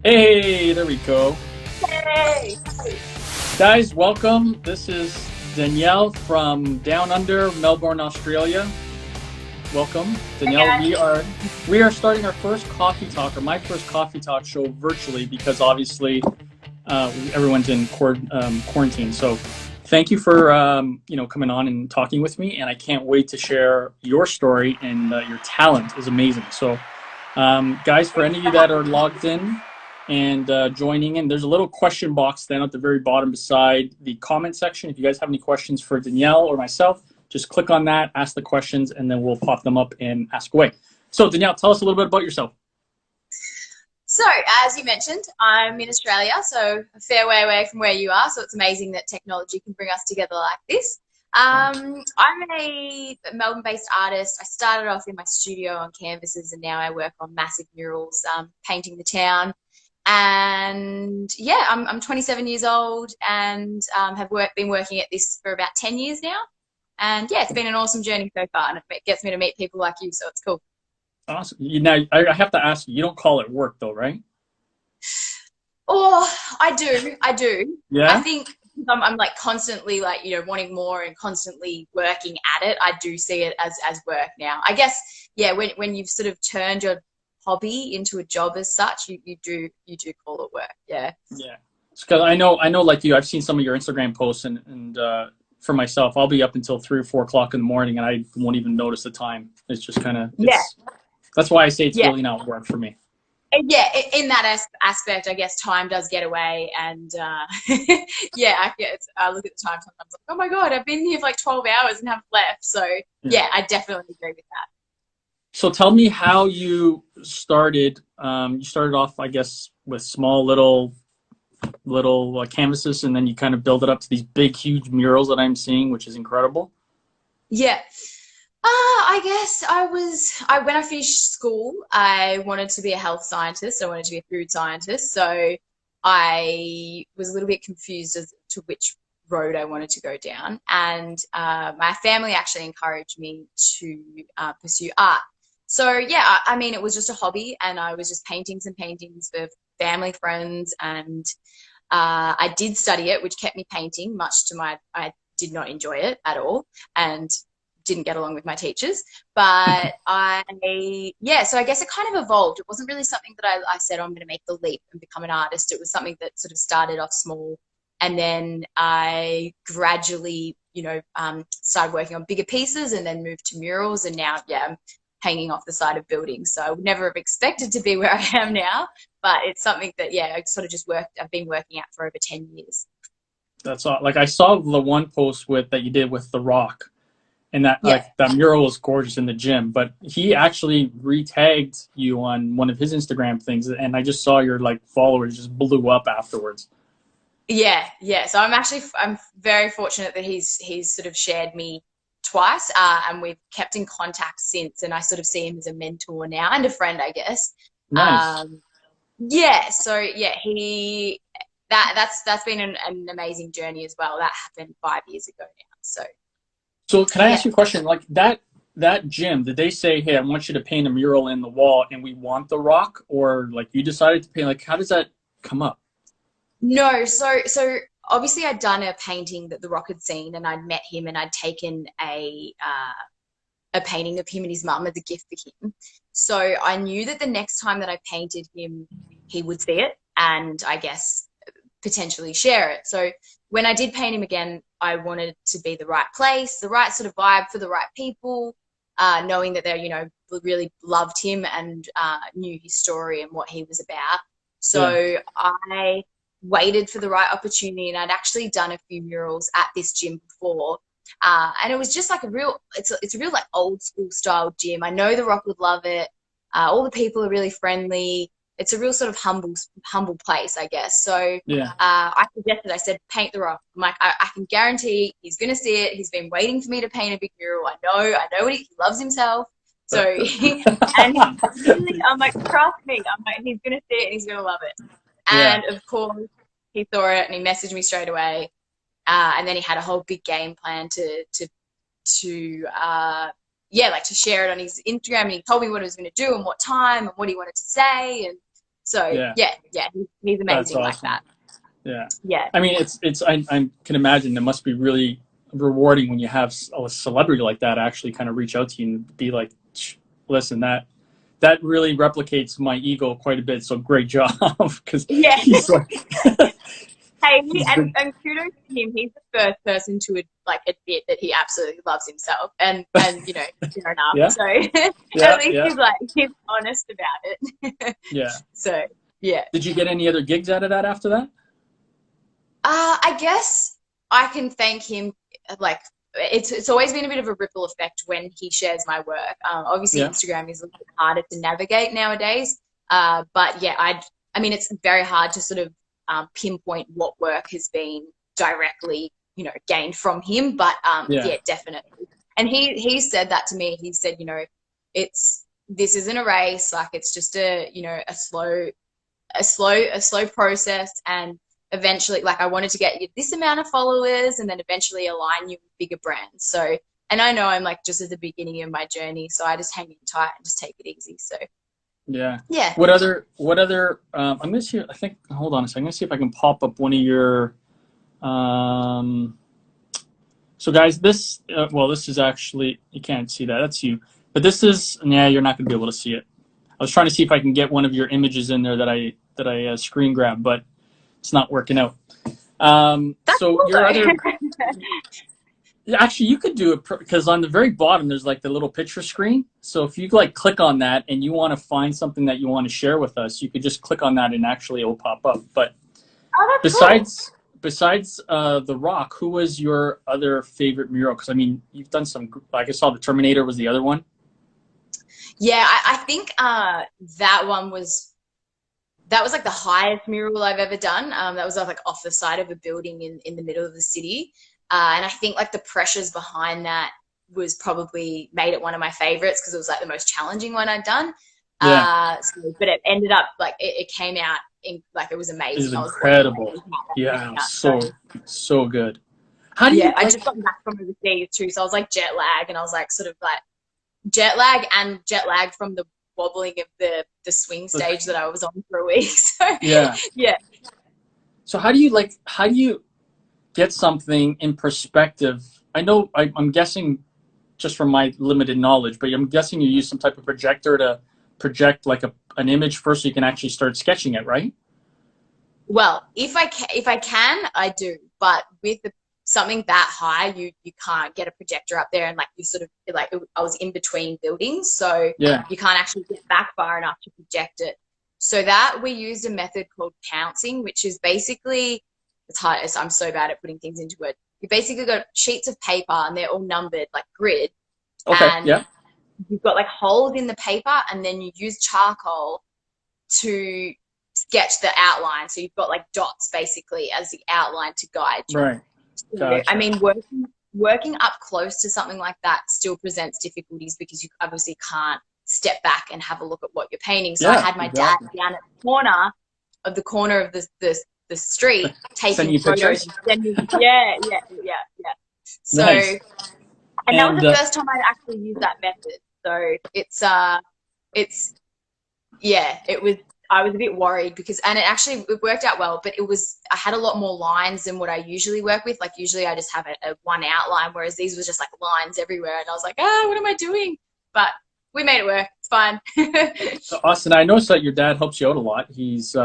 Hey, there we go. Yay! Guys, welcome. This is Danielle from Down Under, Melbourne, Australia. Welcome. Hi Danielle, guys. we are starting our first coffee talk, or my first coffee talk show virtually because obviously everyone's in quarantine. So thank you for coming on and talking with me, and I can't wait to share your story, and your talent is amazing. So guys, for any of you that are logged in and joining in, there's a little question box then at the very bottom beside the comment section. If you guys have any questions for Danielle or myself, just click on that, ask the questions, and then we'll pop them up and ask away. So Danielle, tell us a little bit about yourself. So, as you mentioned, I'm in Australia, so a fair way away from where you are. So it's amazing that technology can bring us together like this. I'm a Melbourne-based artist. I started off in my studio on canvases, and now I work on massive murals, painting the town. And yeah, I'm 27 years old and been working at this for about 10 years now. And yeah, it's been an awesome journey so far, and it gets me to meet people like you, so it's cool. Awesome. Now, I have to ask you, you don't call it work though, right? Oh, I do. I do. I Yeah? think I'm like constantly like, wanting more and constantly working at it. I do see it as work now. I guess, yeah, when you've sort of turned your hobby into a job as such, you do call it work. Yeah. Yeah. Because I know like you, I've seen some of your Instagram posts, and for myself, I'll be up until 3 or 4 o'clock in the morning and I won't even notice the time. It's just kind of, Yeah. that's why I say it's Yeah. really not work for me. Yeah, in that aspect, I guess time does get away, and yeah, I look at the time sometimes like, oh my God, I've been here for like 12 hours and haven't left. So Yeah. yeah, I definitely agree with that. So tell me how you started. You started off, I guess, with small little canvases, and then you kind of build it up to these big, huge murals that I'm seeing, which is incredible. Yeah. I guess when I finished school, I wanted to be a health scientist. I wanted to be a food scientist. So I was a little bit confused as to which road I wanted to go down. And my family actually encouraged me to pursue art. So yeah, I mean, it was just a hobby, and I was just painting some paintings for family, friends, and I did study it, which kept me painting, much to I did not enjoy it at all. And didn't get along with my teachers. But yeah, so I guess it kind of evolved. It wasn't really something that I said, oh, I'm going to make the leap and become an artist. It was something that sort of started off small. And then I gradually, started working on bigger pieces and then moved to murals. And now, yeah, I'm hanging off the side of buildings. So I would never have expected to be where I am now. But it's something that, yeah, I sort of I've been working at for over 10 years. That's all. Like I saw the one post with that you did with The Rock, and that Yeah. like that mural was gorgeous in the gym. But he actually retagged you on one of his Instagram things, and I just saw your like followers just blew up afterwards. Yeah, yeah. So I'm very fortunate that he's sort of shared me twice, and we've kept in contact since. And I sort of see him as a mentor now and a friend, I guess. Nice. Um, yeah. So yeah, that's been an amazing journey as well. That happened 5 years ago now. So So can I yeah. ask you a question? Like that gym, did they say, "Hey, I want you to paint a mural in the wall, and we want The Rock," or like you decided to paint? Like, how does that come up? No, so obviously I'd done a painting that The Rock had seen, and I'd met him, and I'd taken a painting of him and his mum as a gift for him. So I knew that the next time that I painted him, he would see it and I guess potentially share it. So when I did paint him again, I wanted to be the right place, the right sort of vibe for the right people, knowing that they, really loved him and knew his story and what he was about. Yeah. So I waited for the right opportunity, and I'd actually done a few murals at this gym before. And it was just like it's a real like old school style gym. I know The Rock would love it. All the people are really friendly. It's a real sort of humble place, I guess. So Yeah. I said, paint The Rock. I'm like, I can guarantee he's going to see it. He's been waiting for me to paint a big mural. I know what he loves himself. So, and really, I'm like, trust me. I'm like, he's going to see it and he's going to love it. Yeah. And of course, he saw it and he messaged me straight away. And then he had a whole big game plan to yeah, like to share it on his Instagram. And he told me what he was going to do and what time and what he wanted to say. And So Yeah. he's That's amazing like awesome. that. Yeah. Yeah. I mean, I can imagine it must be really rewarding when you have a celebrity like that actually kind of reach out to you and be like, listen, that really replicates my ego quite a bit. So great job. Because Yeah. he's like, Hey, he's been, and kudos to him. He's the first person to like admit that he absolutely loves himself, and you know, fair enough. yeah, So yeah, at least yeah, he's honest about it. yeah. So yeah. Did you get any other gigs out of that after that? I guess I can thank him. Like it's always been a bit of a ripple effect when he shares my work. Obviously, Yeah, Instagram is a little bit harder to navigate nowadays. But yeah, I mean, it's very hard to sort of pinpoint what work has been directly, you know, gained from him. But yeah, yeah, definitely. And he said that to me. He said, you know, this isn't a race. Like it's just a, you know, a slow process, and eventually, like, I wanted to get you this amount of followers and then eventually align you with bigger brands. So, and I know I'm like just at the beginning of my journey, so I just hang in tight and just take it easy. So yeah. yeah. What other I'm gonna see, I think, hold on a second, I'm gonna see if I can pop up one of your um so guys, this well, this is actually, you can't see that, that's you, but this is, yeah, you're not gonna be able to see it. I was trying to see if I can get one of your images in there that I screen grabbed, but it's not working out. That's So cool your other, though. actually, you could do it because on the very bottom there's like the little picture screen. So if you like click on that and you want to find something that you want to share with us, you could just click on that and actually it'll pop up. But Oh, that's cool. besides The Rock, who was your other favorite mural? Because I mean, you've done some. Like I saw the Terminator was the other one. Yeah, I think that one was that was like the highest mural I've ever done. That was like off the side of a building in the middle of the city. And I think like the pressures behind that was probably made it one of my favorites because it was like the most challenging one I'd done. Yeah, But it ended up like it came out in like it was it was amazing. I was blown incredible. away with how that Yeah, it came was out. So so good. How do yeah, you I like? just got back from overseas too, so I was like jet lag, and I was like sort of like jet lag and jet lag from the wobbling of the swing stage that I was on for a week. So Yeah. yeah. So how do you like? How do you get something in perspective? I know I'm guessing just from my limited knowledge, but I'm guessing you use some type of projector to project like an image first so you can actually start sketching it, right? Well, if I can, I do. But with something that high, you can't get a projector up there, and like you sort of like I was in between buildings, so Yeah. you can't actually get back far enough to project it. So that we used a method called pouncing, which is basically it's hard. I'm so bad at putting things into it. You basically got sheets of paper, and they're all numbered like grid, Okay. and Yeah. you've got like holes in the paper, and then you use charcoal to sketch the outline. So you've got like dots basically as the outline to guide you. Right. So, I Gotcha. mean, working up close to something like that still presents difficulties because you obviously can't step back and have a look at what you're painting. So I Yeah. had my dad Exactly. down at the corner of the street Send taking you photos pictures. and sending. Yeah. So, Nice. and that was And the first time I'd actually used that method. So it's yeah, it was. I was a bit worried because, and it worked out well, but I had a lot more lines than what I usually work with. Like usually I just have a one outline, whereas these were just like lines everywhere. And I was like, what am I doing? But we made it work. It's fine. so Austin, I noticed that your dad helps you out a lot. He's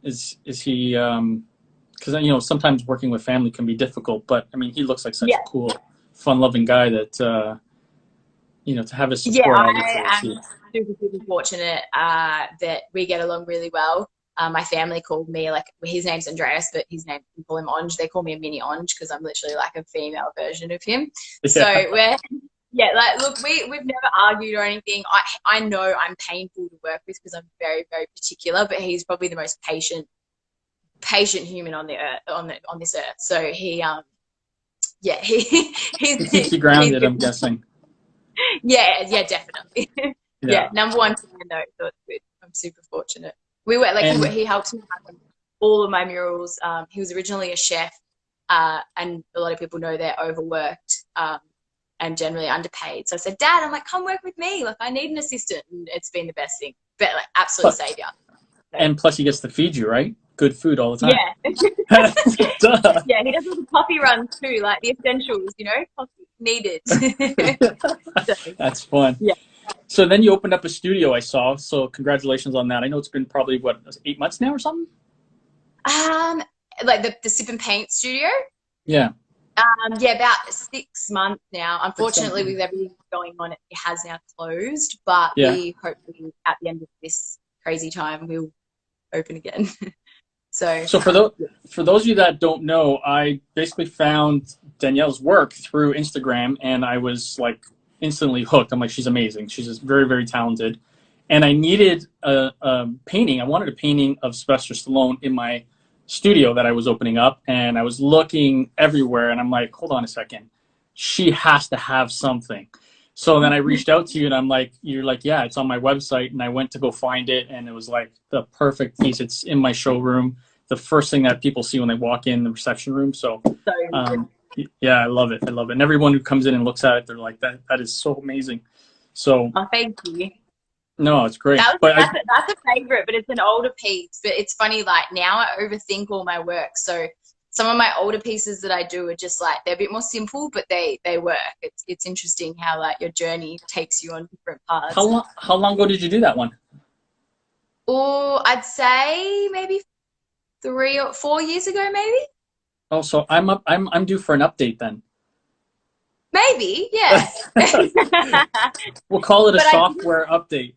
is he because sometimes working with family can be difficult, but I mean he looks like such Yeah. a cool, fun-loving guy that to have his Yeah, support, I look I forward am to. super fortunate that we get along really well. My family called me, like, his name's Andreas, but his name, we call him Onge. They call me a mini Onge because I'm literally like a female version of him. So Yeah. yeah, like, look, we've never argued or anything. I know I'm painful to work with because I'm very, very particular, but he's probably the most patient human on the earth, on this earth. So yeah, He keeps you he's grounded, good. I'm guessing. Yeah, definitely. Yeah, Yeah. number one fan though, so it's good. I'm super fortunate. We were like And he helped me with all of my murals. He was originally a chef, and a lot of people know they're overworked and generally underpaid. So I said, Dad, I'm like, come work with me. Like, I need an assistant, and it's been the best thing. But like, absolute plus, savior. And plus he gets to feed you, right? Good food all the time. Yeah. Duh. Yeah, he does all the coffee runs too, like the essentials, you know, coffee needed. So, That's fun. yeah. So then you opened up a studio, I saw. So congratulations on that. I know it's been probably, what, 8 months now or something? Um, like the Sip and Paint studio. Yeah. Yeah, about 6 months now. Unfortunately, with everything going on, it has now closed. But Yeah. we hopefully at the end of this crazy time we'll open again. So for those of you that don't know, I basically found Danielle's work through Instagram, and I was like instantly hooked. I'm like, she's amazing. She's just very, very talented. And I needed a painting. I wanted a painting of Sylvester Stallone in my studio that I was opening up, and I was looking everywhere, and I'm like, hold on a second. She has to have something. So then I reached out to you, and I'm like, you're like, yeah, it's on my website. And I went to go find it, and it was like the perfect piece. It's in my showroom. The first thing that people see when they walk in the reception room. So, yeah, I love it. I love it. And everyone who comes in and looks at it, they're like, that is so amazing. So, oh, thank you. No, it's great. That's a favorite, but it's an older piece. But it's funny, like now I overthink all my work. So some of my older pieces that I do are just like, they're a bit more simple, but they work. It's interesting how like your journey takes you on different paths. How long ago did you do that one? Oh, I'd say maybe 3 or 4 years ago, maybe. Oh, so I'm due for an update then. Maybe, yeah. We'll call it a software update.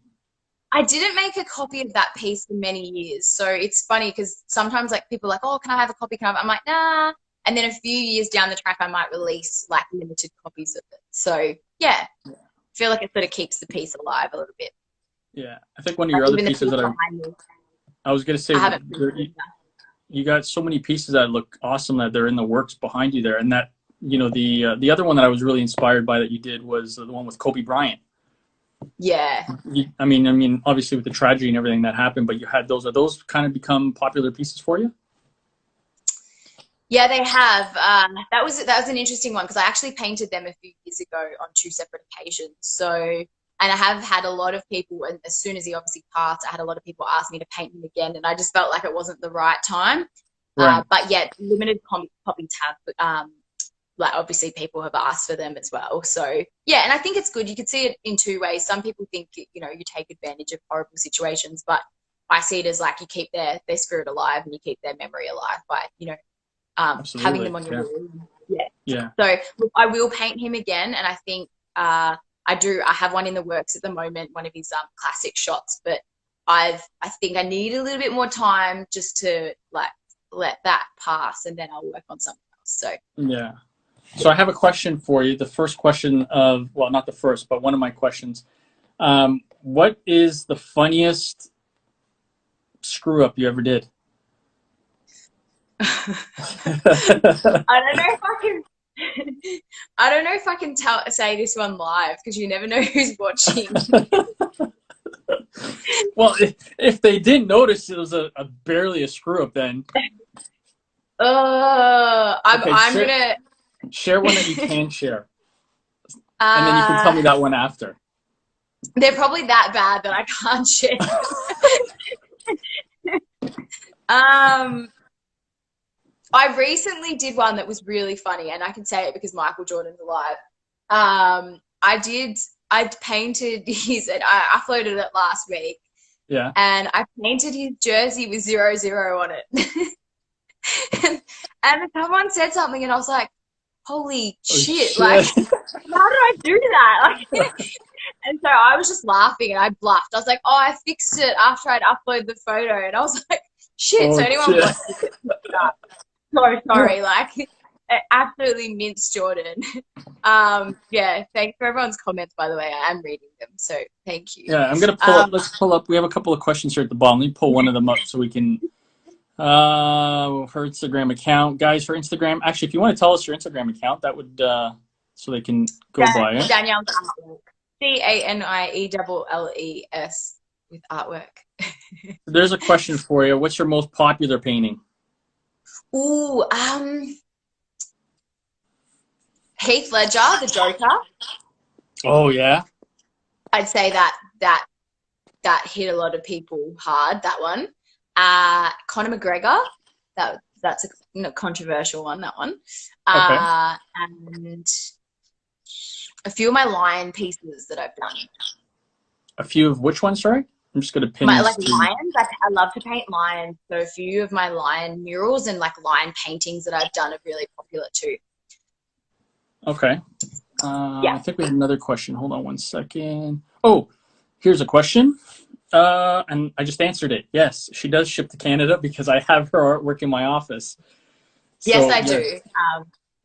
I didn't make a copy of that piece for many years. So it's funny because sometimes like people are like, oh, can I have a copy? I'm like, nah. And then a few years down the track, I might release like limited copies of it. So yeah, I feel like it sort of keeps the piece alive a little bit. Yeah, I think one of your other pieces that I was going to say, you got so many pieces that look awesome that they're in the works behind you there. And that, you know, the other one that I was really inspired by that you did was the one with Kobe Bryant. Yeah. I mean, obviously with the tragedy and everything that happened, but you had those. Are those kind of become popular pieces for you? Yeah, they have. That was an interesting one because I actually painted them a few years ago on 2 separate occasions. So, and I have had a lot of people, and as soon as he obviously passed, I had a lot of people ask me to paint him again, and I just felt like it wasn't the right time. Right. But yeah, limited copies have. Like obviously people have asked for them as well. So yeah, and I think it's good. You could see it in 2 ways. Some people think, you know, you take advantage of horrible situations, but I see it as like you keep their spirit alive and you keep their memory alive by, you know, having them on your wall. Yeah. So I will paint him again, and I think I have one in the works at the moment, one of his classic shots, but I think I need a little bit more time just to like let that pass, and then I'll work on something else. So yeah. So I have a question for you. The first question of, well, not the first, but one of my questions. What is the funniest screw up you ever did? I don't know if I can say this one live because you never know who's watching. Well, if they didn't notice it was a barely a screw up, then. I'm gonna share one that you can share, and then you can tell me that one after. They're probably that bad that I can't share. I recently did one that was really funny, and I can say it because Michael Jordan's alive. I painted his, and I uploaded it last week. Yeah. And I painted his jersey with 0-0 on it. and someone said something, and I was like, holy shit. Like, how did I do that? Like, and so I was just laughing, and I bluffed. I was like, oh, I fixed it after I'd uploaded the photo. And I was like, shit. So anyone watching it, so sorry. Like, absolutely minced Jordan. Yeah, thanks for everyone's comments, by the way. I am reading them, so thank you. Yeah, I'm going to pull up. Let's pull up. We have a couple of questions here at the bottom. Let me pull one of them up so we can... her Instagram account. Guys, her Instagram... Actually, if you want to tell us your Instagram account, that would... so they can go by it. Danielle's artwork. DANIELLES with artwork. There's a question for you. What's your most popular painting? Ooh, Heath Ledger, the Joker. Oh yeah. I'd say that hit a lot of people hard, that one. Conor McGregor. That's a controversial one. That one. Okay. And a few of my lion pieces that I've done. A few of which ones, sorry? I'm just going to pin My these to... lions. I love to paint lions. So a few of my lion murals and like lion paintings that I've done are really popular too. Okay. Yeah. I think we have another question. Hold on one second. Oh, here's a question. And I just answered it. Yes, she does ship to Canada because I have her artwork in my office. Yes, So, I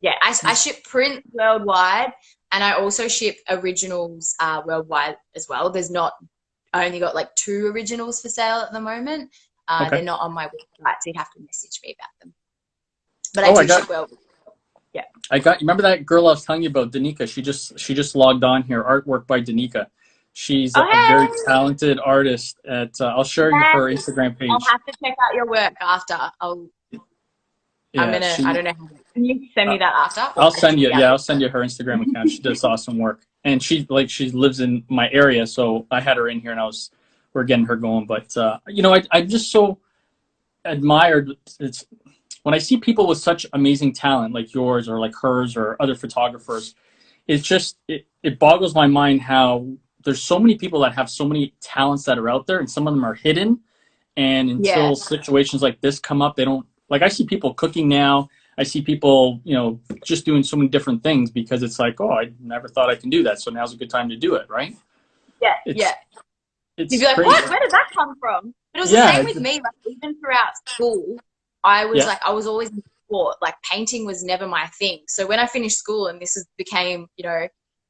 yeah. do. I ship print worldwide, and I also ship originals worldwide as well. I only got like 2 originals for sale at the moment. Okay. They're not on my website, so you'd have to message me about them. But I do ship worldwide. Yeah. remember that girl I was telling you about, Danica? She just logged on here. Artwork by Danica. She's a very talented artist. I'll share her Instagram page. I'll have to check out your work after. I don't know. Can you send me that after? I'll send you. Yeah, I'll send you her Instagram account. She does awesome work, and she lives in my area, so I had her in here, and we're getting her going. But I'm just so admired. It's when I see people with such amazing talent like yours or like hers or other photographers, it boggles my mind how there's so many people that have so many talents that are out there, and some of them are hidden. And until situations like this come up, they don't, like, I see people cooking now. I see people, just doing so many different things because it's like, oh, I never thought I can do that. So now's a good time to do it, right? Yeah, It's you'd be like, crazy. what? Where did that come from? But it was the same with me. Like, even throughout school, I was always in sport. Like, painting was never my thing. So when I finished school and became,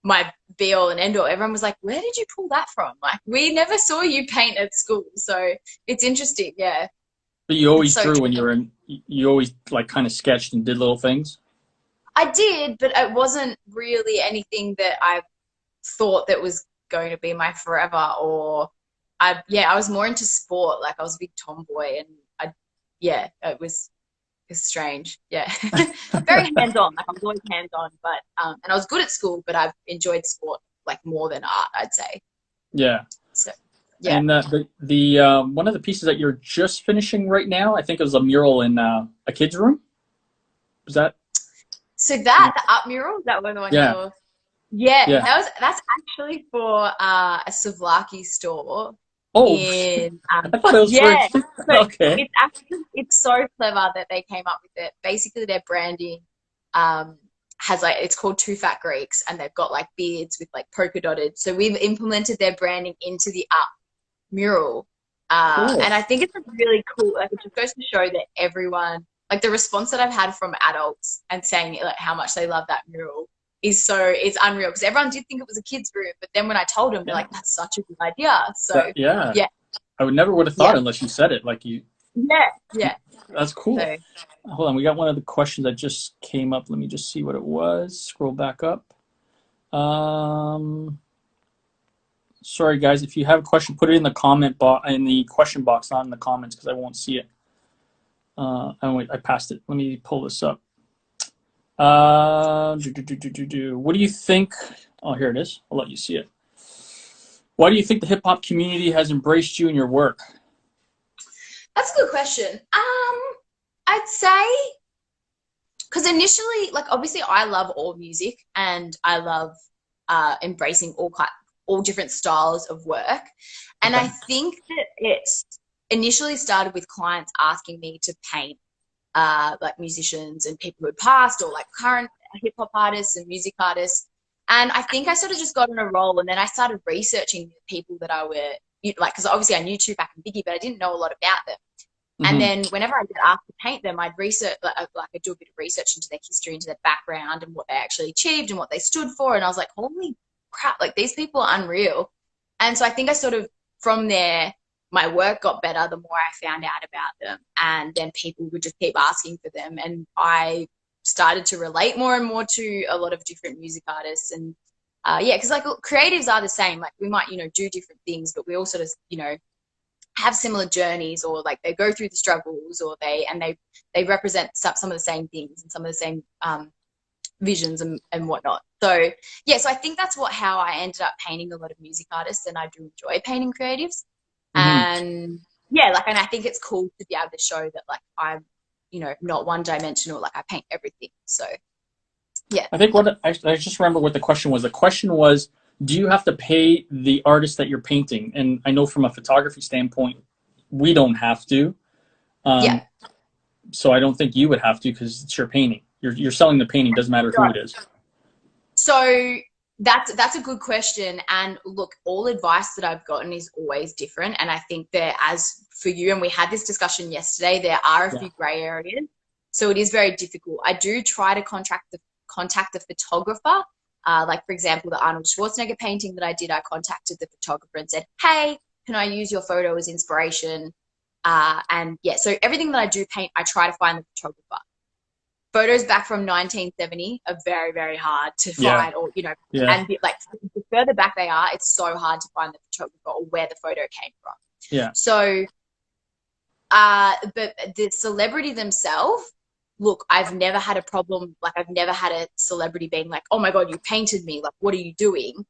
my be all and end all, everyone was like, where did you pull that from? Like, we never saw you paint at school. So it's interesting. Yeah. But you always drew when you always like kind of sketched and did little things? I did, but it wasn't really anything that I thought that was going to be my forever, or I was more into sport. Like, I was a big tomboy, and it's strange. Yeah. Very hands-on. Like, I was always hands-on, but and I was good at school, but I've enjoyed sport like more than art, I'd say. Yeah. So, yeah. And the one of the pieces that you're just finishing right now, I think it was a mural in a kid's room. Was that? So the art mural, that one the one you're... Yeah. That's actually for a souvlaki store. Oh, in, I thought it was for... Okay. It's so clever that they came up with it. Basically, their branding has it's called Two Fat Greeks, and they've got like beards with like polka dotted. So we've implemented their branding into the art mural, cool. And I think it's really cool. Like, it just goes to show that everyone, like, the response that I've had from adults and saying like how much they love that mural it's unreal, because everyone did think it was a kid's room, but then when I told them, they're like, that's such a good idea. So yeah, I would never have thought unless you said it. Like, you... Yeah. That's cool. So, hold on, we got one of the questions that just came up. Let me just see what it was. Scroll back up. Sorry guys, if you have a question, put it in the question box, not in the comments, because I won't see it. I passed it. Let me pull this up. What do you think? Oh, here it is. I'll let you see it. Why do you think the hip hop community has embraced you and your work? That's a good question. I'd say because initially, like, obviously I love all music and I love embracing all different styles of work. And I think that it's initially started with clients asking me to paint like musicians and people who had passed, or like current hip hop artists and music artists. And I think I sort of just got on a roll, and then I started researching the people that I were like, because obviously I knew Tupac and Biggie, but I didn't know a lot about them. Mm-hmm. And then whenever I get asked to paint them, I'd research, like I'd do a bit of research into their history, into their background, and what they actually achieved and what they stood for. And I was like, holy crap, like, these people are unreal. And so I think I sort of, from there, my work got better the more I found out about them, and then people would just keep asking for them, and I started to relate more and more to a lot of different music artists. And because like creatives are the same, like we might do different things, but we all sort of have similar journeys, or like they go through the struggles, or they represent some of the same things and some of the same visions and whatnot. So so I think that's how I ended up painting a lot of music artists, and I do enjoy painting creatives. And yeah, like, and I think it's cool to be able to show that like I'm, not one dimensional. Like I paint everything. So yeah. I think I just remember what the question was. The question was, do you have to pay the artist that you're painting? And I know from a photography standpoint, we don't have to. Yeah. So I don't think you would have to because it's your painting. You're selling the painting. Doesn't matter who it is. So that's a good question. And look, all advice that I've gotten is always different. And I think that as for you, and we had this discussion yesterday, there are a few gray areas. So it is very difficult. I do try to contact the photographer. Like for example, the Arnold Schwarzenegger painting that I did, I contacted the photographer and said, hey, can I use your photo as inspiration? And yeah, so everything that I do paint, I try to find the photographer. Photos back from 1970 are very, very hard to find, or and like the further back they are, it's so hard to find the photographer or where the photo came from. Yeah. So, but the celebrity themselves, look, I've never had a problem. Like I've never had a celebrity being like, "Oh my God, you painted me! Like, what are you doing?"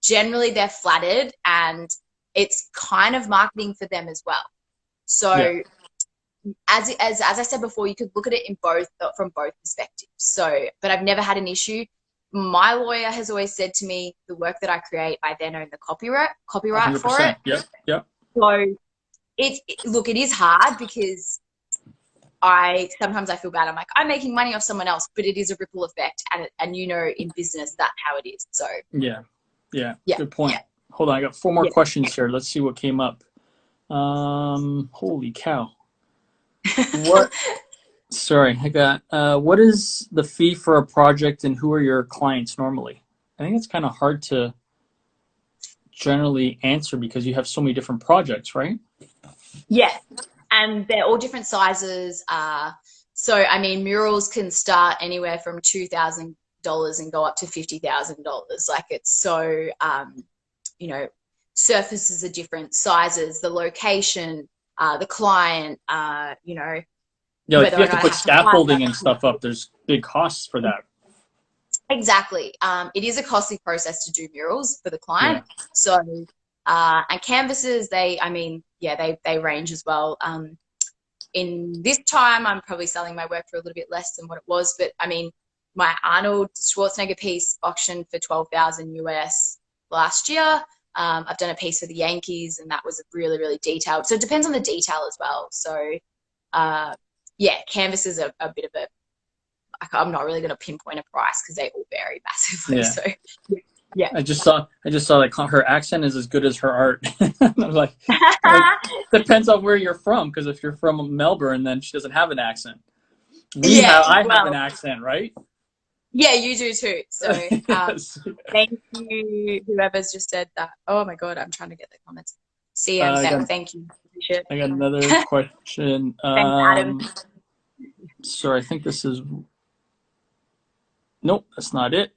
Generally, they're flattered, and it's kind of marketing for them as well. So. As I said before, you could look at it from both perspectives. So, but I've never had an issue. My lawyer has always said to me, the work that I create, I then own the copyright 100%. For it. Yep. So it is hard because sometimes I feel bad. I'm like, I'm making money off someone else, but it is a ripple effect. And in business, that's how it is. So yeah. Good point. Yeah. Hold on. I got 4 more questions here. Let's see what came up. Holy cow. What? Sorry, I got. What is the fee for a project, and who are your clients normally? I think it's kind of hard to generally answer because you have so many different projects, right? Yeah, and they're all different sizes. So I mean, murals can start anywhere from $2,000 and go up to $50,000. Like it's so, surfaces are different sizes, the location. The client, Yeah, like if you have to put scaffolding and stuff up, there's big costs for that. Exactly. It is a costly process to do murals for the client. Yeah. So, and canvases, they range as well. In this time, I'm probably selling my work for a little bit less than what it was, but I mean, my Arnold Schwarzenegger piece auctioned for $12,000 US last year. I've done a piece for the Yankees, and that was really, really detailed. So it depends on the detail as well. So, canvases are a bit of I'm not really going to pinpoint a price because they all vary massively. Yeah. So, yeah. I just saw like her accent is as good as her art. I'm like, depends on where you're from. Because if you're from Melbourne, then she doesn't have an accent. I have an accent, right? Yeah, you do too. So yes. Thank you, whoever's just said that. Oh my God, I'm trying to get the comments. CM, thank you. I got another question. Thanks, Adam. Sorry, I think this is. Nope, that's not it.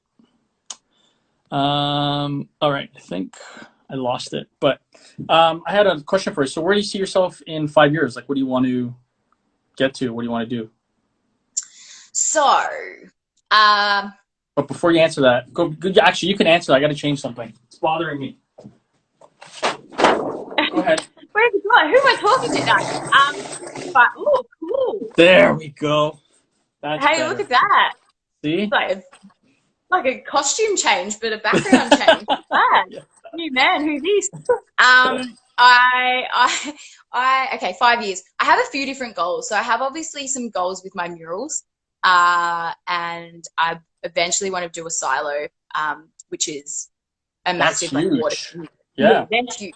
All right, I think I lost it. But I had a question for you. So where do you see yourself in 5 years? Like, what do you want to get to? What do you want to do? So. But before you answer that, actually, you can answer that. I got to change something. It's bothering me. Go ahead. Where's it going? Who am I talking to now? Oh, cool. There we go. That's hey, better. Look at that. See? It's like a costume change, but a background change. What's that? Yeah. New man, who's this? Okay, 5 years. I have a few different goals. So I have obviously some goals with my murals. And I eventually want to do a silo, which is a massive water. Yeah. That's huge.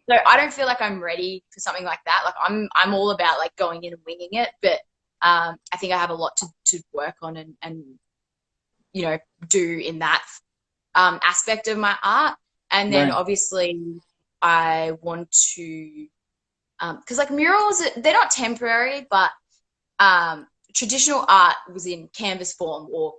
So I don't feel like I'm ready for something like that. Like I'm all about like going in and winging it, but I think I have a lot to work on and do in that aspect of my art. And then obviously I want to because like murals, they're not temporary, but traditional art was in canvas form or,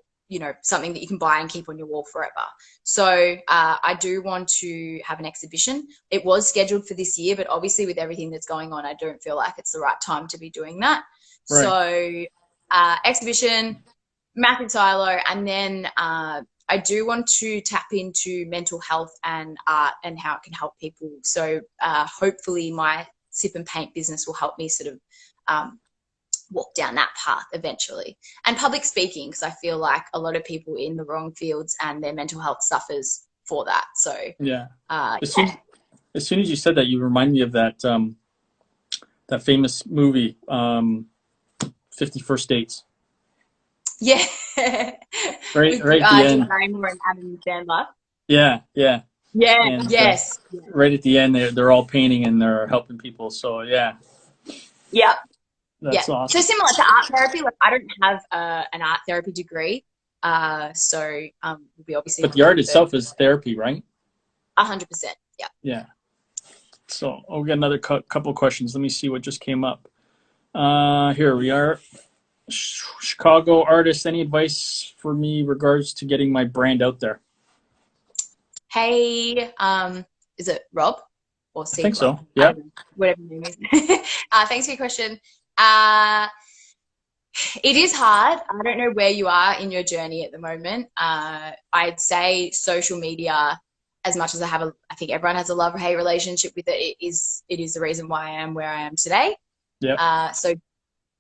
something that you can buy and keep on your wall forever. So I do want to have an exhibition. It was scheduled for this year, but obviously with everything that's going on, I don't feel like it's the right time to be doing that. Right. So exhibition, massive silo, and then I do want to tap into mental health and art and how it can help people. So hopefully my sip and paint business will help me sort of walk down that path eventually. And public speaking, because I feel like a lot of people in the wrong fields and their mental health suffers for that. So yeah. As soon as you said that, you remind me of that that famous movie, 50 First Dates. Yeah. Right, With right at the end. Barrymore and Adam Sandler. Yeah, yeah. Yeah, And, yes. right at the end, they're all painting and they're helping people. So yeah, Yep. that's awesome. So similar to art therapy, like I don't have an art therapy degree, so we obviously. But the art itself is therapy, right? 100%. Yeah. Yeah. So I'll get another couple questions. Let me see what just came up. Here we are. Chicago artist. Any advice for me regards to getting my brand out there? Hey, is it Rob or Steve? I think so. Yeah. Whatever your name is. Thanks for your question. It is hard. I don't know where you are in your journey at the moment. I'd say social media, as much as I think everyone has a love-hate relationship with it, it is the reason why I am where I am today. Yeah. So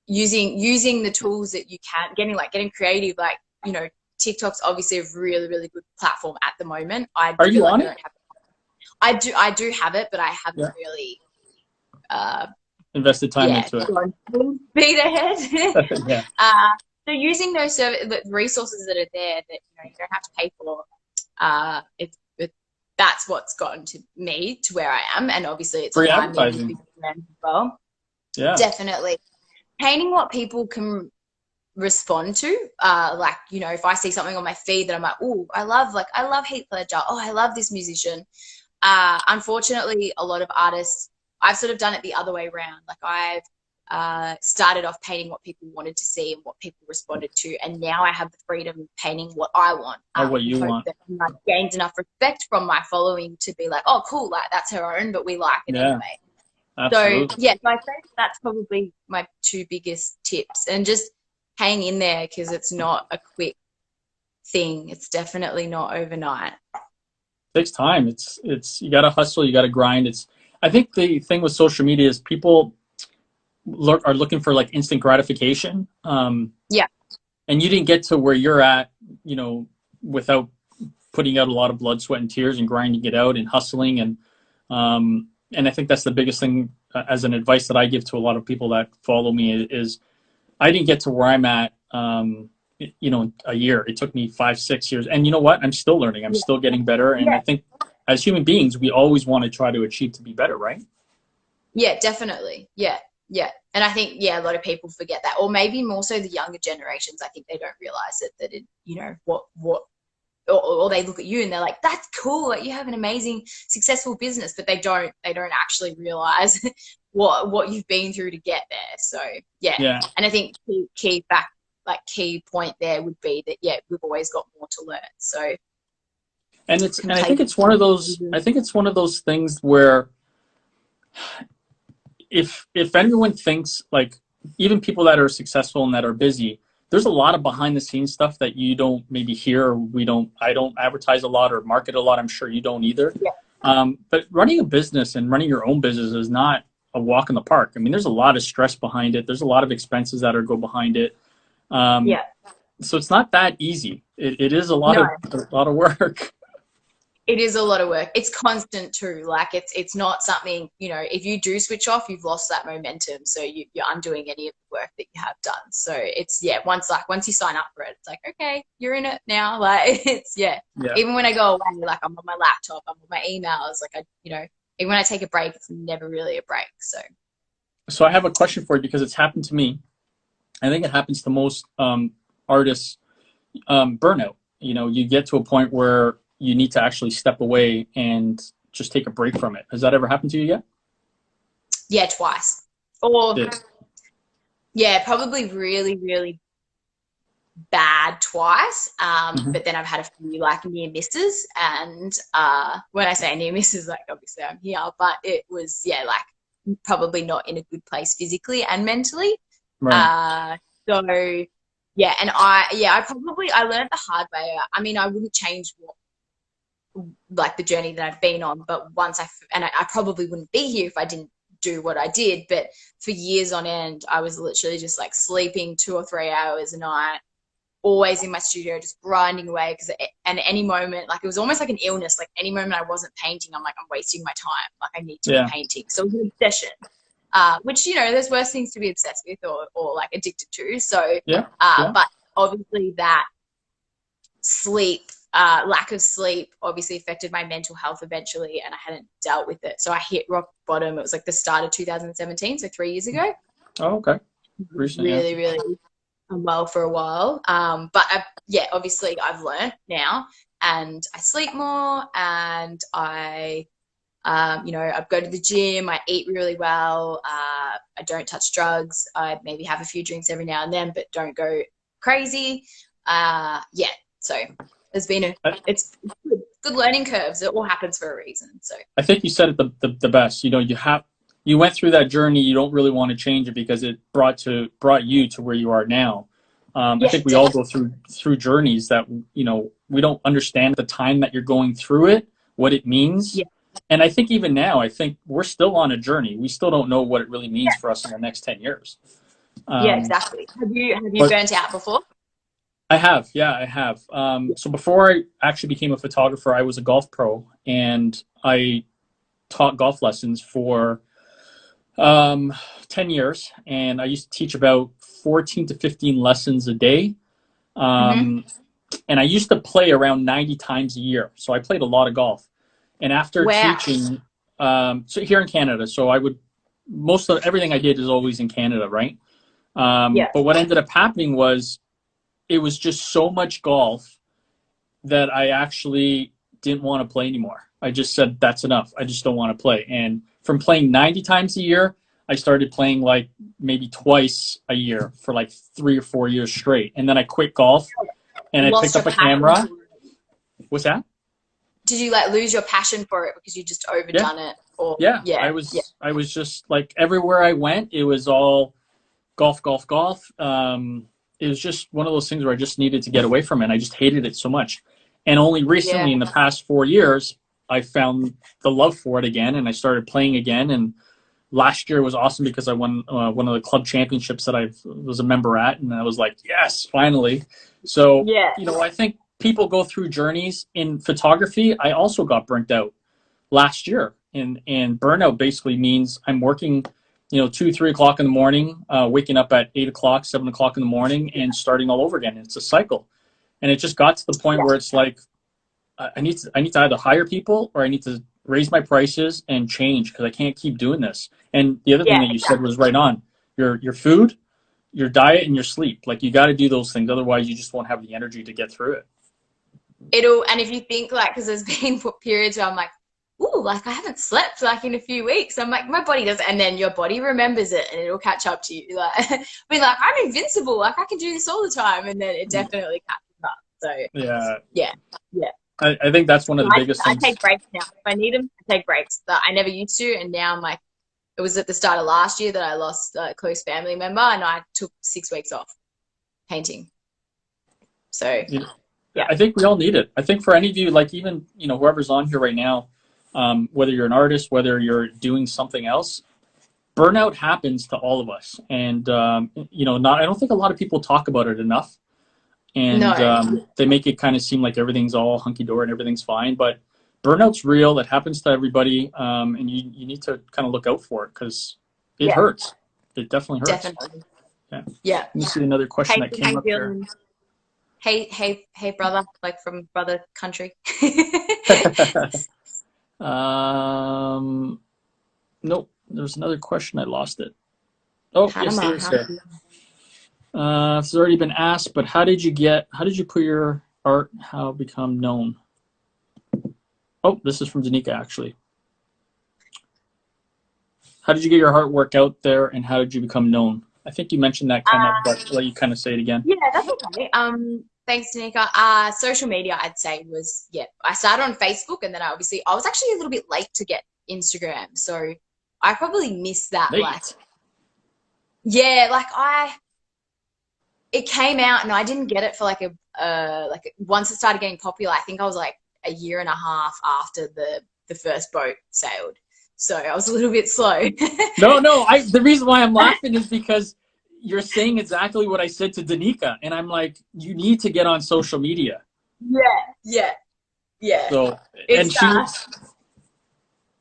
using the tools that you can, getting creative, like, you know, TikTok's obviously a really, really good platform at the moment. Are you on it? I do have it, but I haven't really invested time into it. Speed ahead. Yeah. So using those the resources that are there that you don't have to pay for, that's what's gotten to me to where I am, and obviously it's free advertising as well. Yeah, definitely. Painting what people can respond to, like, you know, if I see something on my feed that I'm like, oh, I love Heath Ledger, oh, I love this musician. Unfortunately, a lot of artists, I've sort of done it the other way around. Like I've started off painting what people wanted to see and what people responded to, and now I have the freedom of painting what I want. What you want. That I've gained enough respect from my following to be like, oh, cool, like that's her own, but we like it anyway. Absolutely. So yeah, so I think that's probably my two biggest tips, and just hang in there because it's not a quick thing. It's definitely not overnight. It takes time. It's you got to hustle, you got to grind. I think the thing with social media is people are looking for like instant gratification. Yeah. And you didn't get to where you're at, you know, without putting out a lot of blood, sweat, and tears and grinding it out and hustling. And I think that's the biggest thing as an advice that I give to a lot of people that follow me is I didn't get to where I'm at, you know, a year. It took me 5-6 years. And you know what? I'm still learning. I'm still getting better. And I think as human beings, we always want to try to achieve to be better, right? Yeah, definitely. Yeah. And I think, a lot of people forget that, or maybe more so the younger generations. I think they don't realize that it, you know, or they look at you and they're like, that's cool, like you have an amazing, successful business, but they don't actually realize what you've been through to get there. So yeah. And I think key point there would be that we've always got more to learn. So I think it's one of those things where if everyone thinks, like, even people that are successful and that are busy, there's a lot of behind the scenes stuff that you don't maybe hear, or I don't advertise a lot or market a lot. I'm sure you don't either. Yeah. But running a business and running your own business is not a walk in the park. I mean, there's a lot of stress behind it. There's a lot of expenses that go behind it. So it's not that easy. It is a lot of work. It is a lot of work. It's constant too. Like it's not something, you know, if you do switch off, you've lost that momentum. So you're undoing any of the work that you have done. So it's, once you sign up for it, it's like, okay, you're in it now. Like it's, even when I go away, like I'm on my laptop, I'm on my emails, like even when I take a break, it's never really a break. So I have a question for you because it's happened to me. I think it happens to most artists, burnout. You know, you get to a point where you need to actually step away and just take a break from it. Has that ever happened to you yet? Yeah, twice. Or probably really, really bad twice. But then I've had a few like near misses, and when I say near misses, like obviously I'm here, but it was like probably not in a good place physically and mentally. Right. So yeah, and I learned the hard way. I mean, I wouldn't change the journey that I've been on, but I probably wouldn't be here if I didn't do what I did. But for years on end, I was literally just like sleeping 2 or 3 hours a night, always in my studio, just grinding away. And any moment, like it was almost like an illness. Like any moment I wasn't painting, I'm like, I'm wasting my time. Like I need to be painting. So it was an obsession, which, you know, there's worse things to be obsessed with or like addicted to. So, but obviously that sleep, lack of sleep obviously affected my mental health eventually, and I hadn't dealt with it. So I hit rock bottom. It was like the start of 2017, so 3 years ago. Oh, okay. Recently, really unwell for a while. But obviously I've learned now, and I sleep more, and I go to the gym, I eat really well, I don't touch drugs, I maybe have a few drinks every now and then, but don't go crazy. So there's been it's good learning curves. It all happens for a reason. So I think you said it the best. You know, you went through that journey. You don't really want to change it because it brought you to where you are now. I think we all go through journeys that, you know, we don't understand at the time that you're going through it, what it means. Yeah. And I think even now, I think we're still on a journey. We still don't know what it really means for us in the next 10 years. Exactly. Have you burnt out before? I have. So before I actually became a photographer, I was a golf pro, and I taught golf lessons for 10 years, and I used to teach about 14 to 15 lessons a day. And I used to play around 90 times a year. So I played a lot of golf. And after teaching, so here in Canada, so most of everything I did is always in Canada, right? But what ended up happening was it was just so much golf that I actually didn't want to play anymore. I just said, that's enough. I just don't want to play. And from playing 90 times a year, I started playing like maybe twice a year for like 3 or 4 years straight. And then I quit golf and I picked up a camera. What's that? Did you like lose your passion for it because you just overdone it? Or I was just like, everywhere I went, it was all golf. It was just one of those things where I just needed to get away from it. I just hated it so much. And only recently in the past 4 years, I found the love for it again, and I started playing again. And last year was awesome because I won one of the club championships that I was a member at, and I was like, yes, finally. So, you know, I think people go through journeys. In photography, I also got burnt out last year. And burnout basically means I'm working, you know, 2, 3 o'clock in the morning, waking up at 8 o'clock, 7 o'clock in the morning, and starting all over again. It's a cycle. And it just got to the point where it's like, I need to either hire people or I need to raise my prices and change, because I can't keep doing this. And the other thing that you said was right on. Your food, your diet, and your sleep. Like, you got to do those things. Otherwise, you just won't have the energy to get through it. And if you think, like, because there's been periods where I'm like, ooh, like I haven't slept like in a few weeks. I'm like, my body does, and then your body remembers it and it'll catch up to you. Like, be like, I'm invincible. Like I can do this all the time, and then it definitely catches up. So yeah. I think that's one of the biggest things. I take breaks now. If I need them, I take breaks. But I never used to, and now I'm like, it was at the start of last year that I lost a close family member, and I took 6 weeks off painting. So I think we all need it. I think for any of you, like even, you know, whoever's on here right now, whether you're an artist, whether you're doing something else, burnout happens to all of us. And, you know, I don't think a lot of people talk about it enough. And they make it kind of seem like everything's all hunky-dory and everything's fine. But burnout's real. It happens to everybody. And you need to kind of look out for it, because it hurts. It definitely hurts. Definitely. Yeah. Let me see another question that came up here. Hey, brother, like from brother country. Nope. There's another question. I lost it. Oh, yes, there is there. It's already been asked, but how did you put your art, become known? Oh, this is from Danica, actually. How did you get your artwork out there, and how did you become known? I think you mentioned that kind of, but let you kind of say it again. Yeah, that's okay. Thanks, Danica. Social media, I'd say, was, I started on Facebook, and then I was actually a little bit late to get Instagram, so I probably missed that. It came out, and I didn't get it for once it started getting popular. I think I was like a year and a half after the first boat sailed. So I was a little bit slow. No, the reason why I'm laughing is because you're saying exactly what I said to Danica, and I'm like, you need to get on social media. Yeah. So, and It's she was,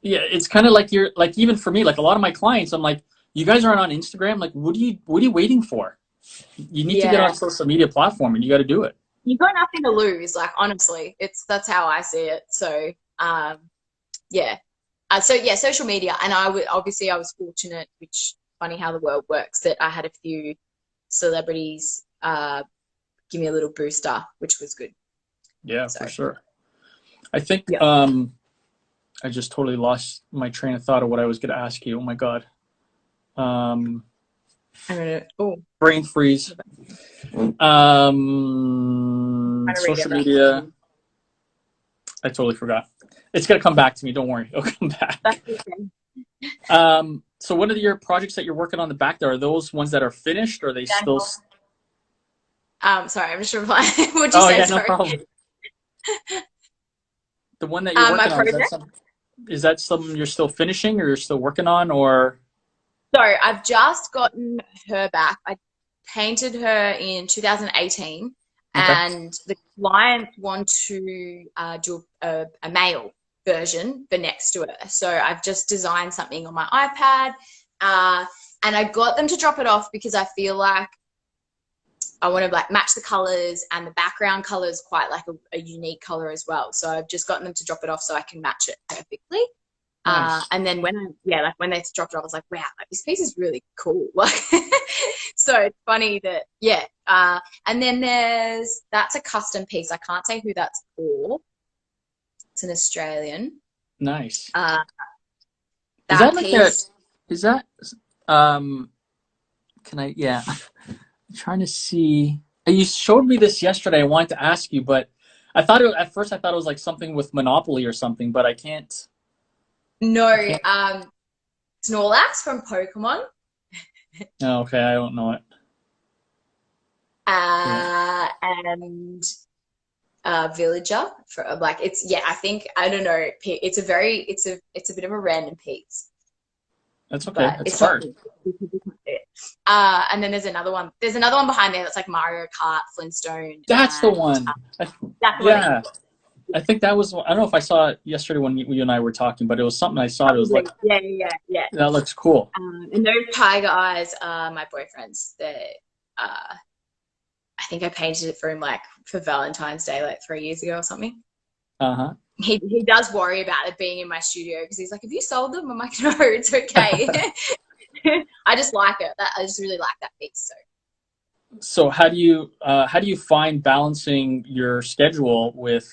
yeah, it's kind of like you're like, even for me, like a lot of my clients, I'm like, you guys aren't on Instagram. Like, what are you waiting for? You need to get on social media platform, and you got to do it. You've got nothing to lose. Like, honestly, that's how I see it. So, yeah. Social media, and I was fortunate, which funny how the world works, that I had a few celebrities give me a little booster, which was good. Yeah, So, for sure. I think I just totally lost my train of thought of what I was going to ask you. Oh my god. Brain freeze. Social media. I totally forgot. It's gonna come back to me. Don't worry, it'll come back. That's okay. So what are your projects that you're working on the back there? Are those ones that are finished, or are they still? Sorry, I'm just replying. What'd you say? Yeah, sorry. no problem. The one that you're working on, is that something you're still finishing, or you're still working on, or? So I've just gotten her back. I painted her in 2018, and the client want to do a male version for next to her. So I've just designed something on my iPad, and I got them to drop it off because I feel like I want to like match the colors, and the background color is quite like a unique color as well. So I've just gotten them to drop it off so I can match it perfectly. Nice. And then when they dropped it off, I was like, wow, like, this piece is really cool. Like, so it's funny that, and then that's a custom piece. I can't say who that's for. It's an Australian. Nice. I'm trying to see. You showed me this yesterday. I wanted to ask you, but at first I thought it was like something with Monopoly or something, but I can't. No, Snorlax from Pokemon. Oh, okay, I don't know it. And Villager for like I think I don't know. It's a bit of a random piece. That's okay. It's hard. And then there's another one. There's another one behind there that's like Mario Kart, Flintstone. That's the one. I think that was. I don't know if I saw it yesterday when you and I were talking, but it was something I saw. It was like, yeah. That looks cool. And those tiger eyes are my boyfriend's. I think I painted it for him like for Valentine's Day, like 3 years ago or something. He does worry about it being in my studio because he's like, "Have you sold them?" I'm like, "No, it's okay." I just like it. I just really like that piece. So how do you find balancing your schedule with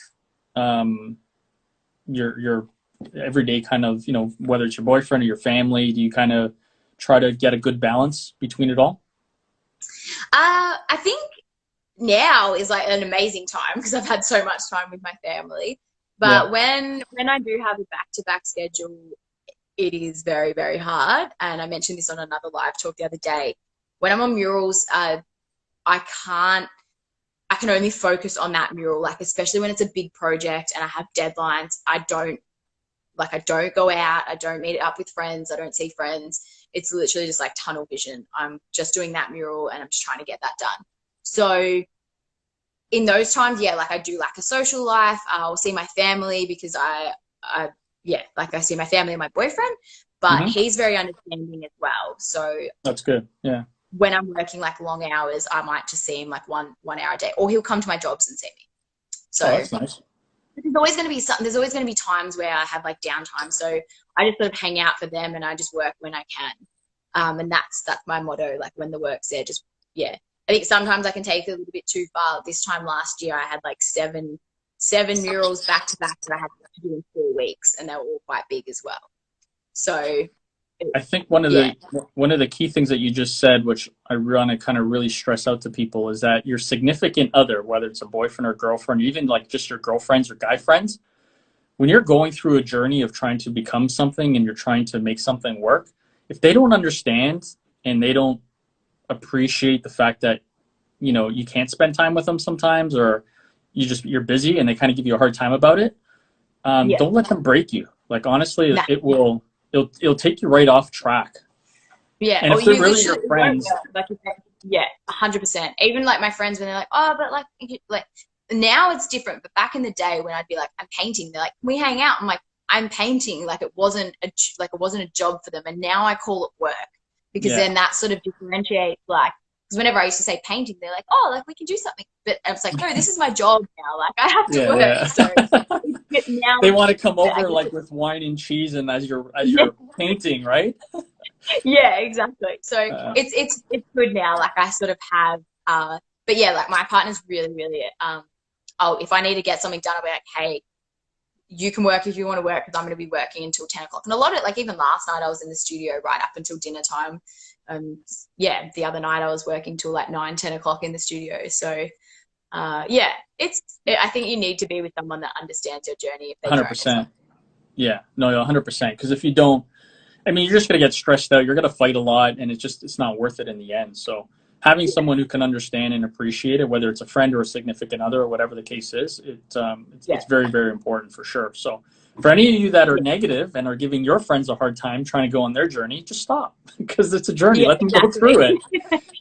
your everyday kind of, whether it's your boyfriend or your family? Do you kind of try to get a good balance between it all? I think now is like an amazing time because I've had so much time with my family. But when I do have a back-to-back schedule, it is very, very hard. And I mentioned this on another live talk the other day. When I'm on Murals, I can only focus on that mural, like especially when it's a big project and I have deadlines. I don't go out. I don't meet up with friends. I don't see friends. It's literally just like tunnel vision. I'm just doing that mural and I'm just trying to get that done. So in those times, like I do like a social life. I'll see my family because I see my family and my boyfriend, but he's very understanding as well. So that's good. Yeah. When I'm working like long hours, I might just see him like one hour a day, or he'll come to my jobs and see me. So that's nice. There's always going to be times where I have like downtime. So I just sort of hang out for them and I just work when I can. And that's my motto. Like when the work's there, I think sometimes I can take it a little bit too far. This time last year, I had like seven murals back to back that I had to do in 4 weeks, and they were all quite big as well. So I think one of the key things that you just said, which I want to kind of really stress out to people, is that your significant other, whether it's a boyfriend or girlfriend, or even like just your girlfriends or guy friends, when you're going through a journey of trying to become something and you're trying to make something work, if they don't understand and they don't appreciate the fact that, you can't spend time with them sometimes, or you're busy and they kind of give you a hard time about it, don't let them break you. Like, honestly, it will it'll take you right off track. Yeah. And Or if they're you really literally your friends, like, yeah, 100%. Even like my friends when they're like, oh, but like now it's different. But back in the day when I'd be like, I'm painting, they're like, we hang out. I'm like, I'm painting. Like it wasn't a job for them. And now I call it work because yeah, then that sort of differentiates. Like, because whenever I used to say painting, they're like, oh, like we can do something. But I was like, no, this is my job now. Like I have to work. yeah, So yeah. now They it's want to come different. I over guess like with wine and cheese and as yeah, you're painting, right? yeah, exactly. So Uh, it's good now. Like I sort of have, but yeah, like my partner's really, oh, if I need to get something done, I'll be like, hey, you can work if you want to work because I'm going to be working until 10 o'clock. And a lot of like even last night I was in the studio right up until dinner time. Yeah, the other night I was working till like 9, 10 o'clock in the studio. So yeah, I think you need to be with someone that understands your journey if they don't. 100%. Yeah, no, 100%. Because if you don't, I mean, you're just gonna get stressed out. You're gonna fight a lot, and it's not worth it in the end. So having someone who can understand and appreciate it, whether it's a friend or a significant other or whatever the case is, Yeah. it's very very important for sure. So for any of you that are negative and are giving your friends a hard time trying to go on their journey, just stop because it's a journey. Yeah, Let them go exactly. through it.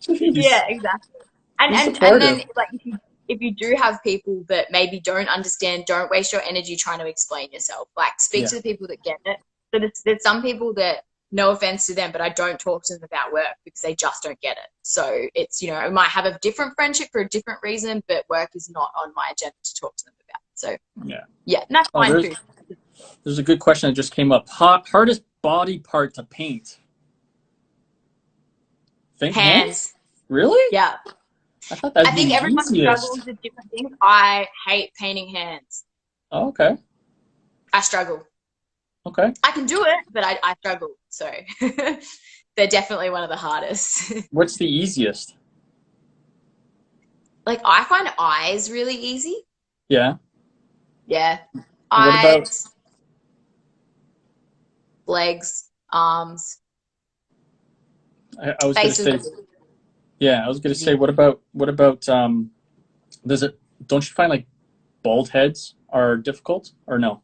Jeez. Yeah, exactly. Be And then supportive. like if you do have people that maybe don't understand, don't waste your energy trying to explain yourself. Like speak Yeah, to the people that get it. So there's some people that, no offense to them, but I don't talk to them about work because they just don't get it. So it's, I might have a different friendship for a different reason, but work is not on my agenda to talk to them about. So yeah. yeah, and that's Oh, fine too. there's a good question that just came up. Hardest body part to paint. Think hands? Hands. Really? Yeah. I thought I that'd be think the everyone struggles easiest. with different things. I hate painting hands. Oh, okay. I struggle. Okay. I can do it, but I struggle. So they're definitely one of the hardest. What's the easiest? Like I find eyes really easy. Yeah. Yeah. What about? Eyes, legs, arms, I was gonna say. faces. Yeah, I was gonna say. What about? Does it? Don't you find like bald heads are difficult or no?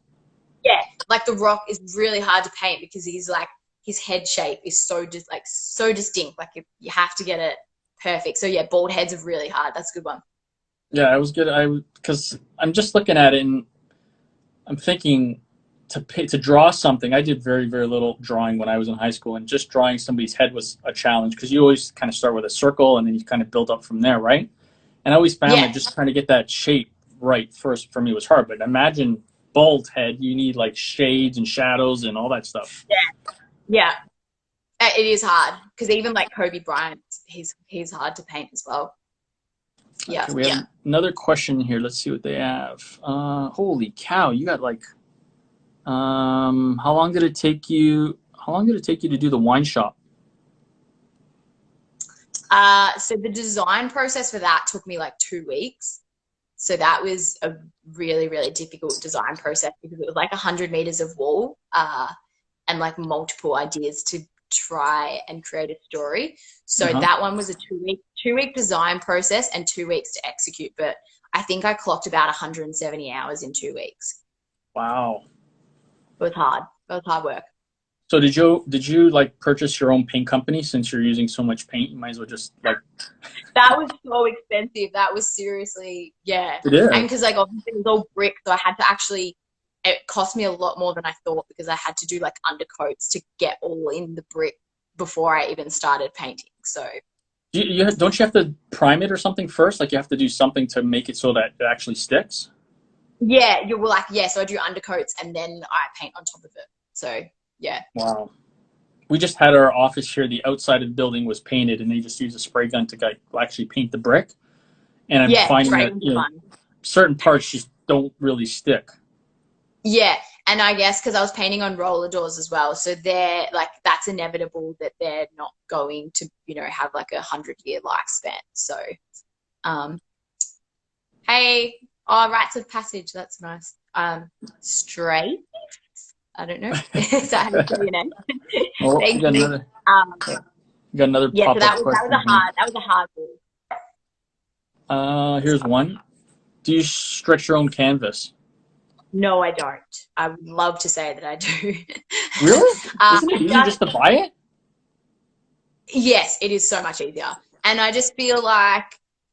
Yeah. Like The Rock is really hard to paint because he's like his head shape is so distinct. Like you have to get it perfect. So yeah, bald heads are really hard. That's a good one. Yeah, I was good. Because I'm just looking at it and I'm thinking to draw something. I did very very little drawing when I was in high school, and just drawing somebody's head was a challenge because you always kind of start with a circle and then you kind of build up from there, right? And I always found that Yeah. just trying to get that shape right first for me was hard. But imagine bald head, you need like shades and shadows and all that stuff. Yeah. It is hard because even like Kobe Bryant, he's hard to paint as well. Yeah. Okay, we have another question here. Let's see what they have. Holy cow, you got like how long did it take you to do the wine shop? So the design process for that took me like 2 weeks. So that was a really, really difficult design process because it was like 100 meters of wall and like multiple ideas to try and create a story. So Uh-huh. that one was a two week design process and 2 weeks to execute. But I think I clocked about 170 hours in 2 weeks. Wow. It was hard. It was hard work. So did you like purchase your own paint company since you're using so much paint? You might as well just like That was so expensive. That was seriously, yeah. it is. And because like obviously it was all brick, so I had to actually, it cost me a lot more than I thought because I had to do like undercoats to get all in the brick before I even started painting. So Don't you have to prime it or something first? Like you have to do something to make it so that it actually sticks? yeah, you were like, yeah, so I do undercoats and then I paint on top of it. So yeah. Wow. We just had our office here. The outside of the building was painted, and they just used a spray gun to actually paint the brick. And I'm Yeah, finding that spraying's fun. certain parts just don't really stick. Yeah, and I guess because I was painting on roller doors as well, so they're like that's inevitable that they're not going to have like 100-year lifespan. So, hey, oh, rites of passage, that's nice. Stray, I don't know. Is that how you say your name? Oh, Thank you. you got another Yeah, so pop-up that question. was a hard one. Here's one. Do you stretch your own canvas? No, I don't. I would love to say that I do. Really? Isn't it It easy does, just to buy it? yes, it is so much easier. And I just feel like,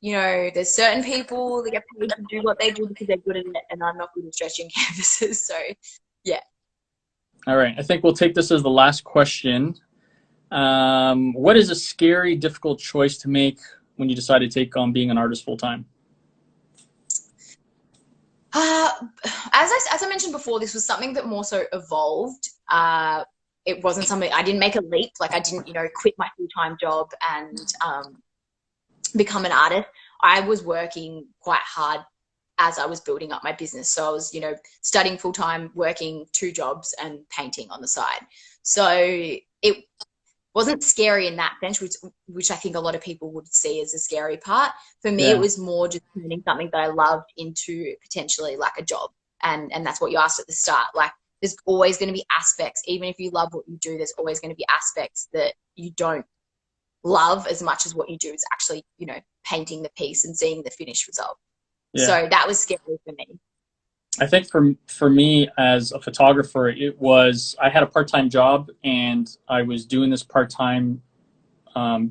there's certain people that get paid to do what they do because they're good at it, and I'm not good at stretching canvases. So, yeah. All right. I think we'll take this as the last question. What is a scary, difficult choice to make when you decide to take on being an artist full time? Uh, as I mentioned before, this was something that more so evolved. It wasn't something I didn't make a leap. Like I didn't, quit my full-time job and become an artist. I was working quite hard as I was building up my business. So I was, studying full-time, working 2 jobs and painting on the side. So it wasn't scary in that sense, which I think a lot of people would see as a scary part. For me, it Yeah. was more just turning something that I loved into potentially like a job. And that's what you asked at the start. Like there's always going to be aspects, even if you love what you do, there's always going to be aspects that you don't love as much as what you do is actually, painting the piece and seeing the finished result. Yeah. So that was scary for me. I think for me as a photographer, I had a part-time job and I was doing this part-time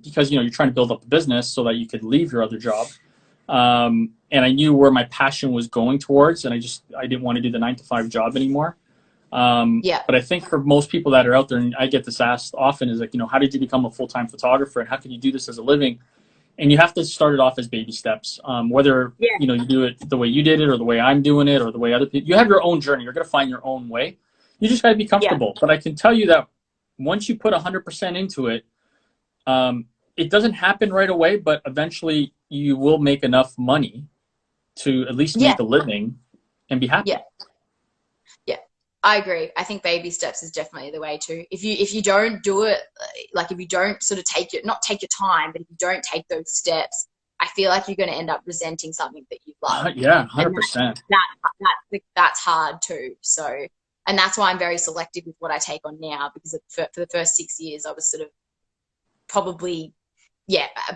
because you're trying to build up a business so that you could leave your other job. And I knew where my passion was going towards, and I didn't want to do the 9 to 5 job anymore. Yeah. But I think for most people that are out there, and I get this asked often, is like, how did you become a full-time photographer, and how can you do this as a living? And you have to start it off as baby steps. Whether Yeah. you do it the way you did it, or the way I'm doing it, or the way other people. You have your own journey. You're gonna find your own way. You just gotta be comfortable. Yeah. But I can tell you that once you put 100% into it, it doesn't happen right away. But eventually, you will make enough money to at least make a living and be happy. Yeah. Yeah. I agree. I think baby steps is definitely the way to. If you don't do it, like if you don't sort of not take your time, but if you don't take those steps, I feel like you're going to end up resenting something that you love. Yeah, 100%. That's hard too. So, and that's why I'm very selective with what I take on now, because for the first 6 years, I was sort of probably,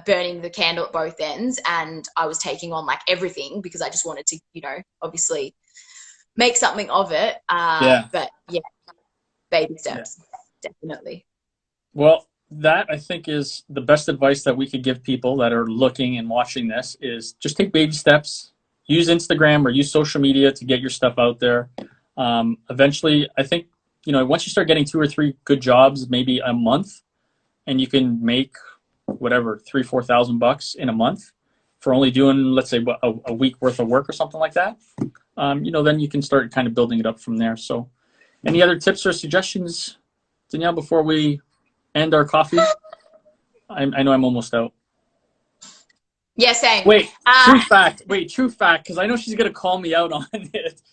burning the candle at both ends, and I was taking on like everything because I just wanted to, obviously make something of it. But baby steps, definitely. Well, that I think is the best advice that we could give people that are looking and watching this is just take baby steps, use Instagram or use social media to get your stuff out there. Eventually, I think, once you start getting 2 or 3 good jobs, maybe a month, and you can make whatever, $3,000-4,000 in a month for only doing, let's say, a week worth of work or something like that. Then you can start kind of building it up from there. So any other tips or suggestions, Danielle, before we end our coffee? I know I'm almost out. Yeah, same. Wait, true fact, because I know she's going to call me out on it.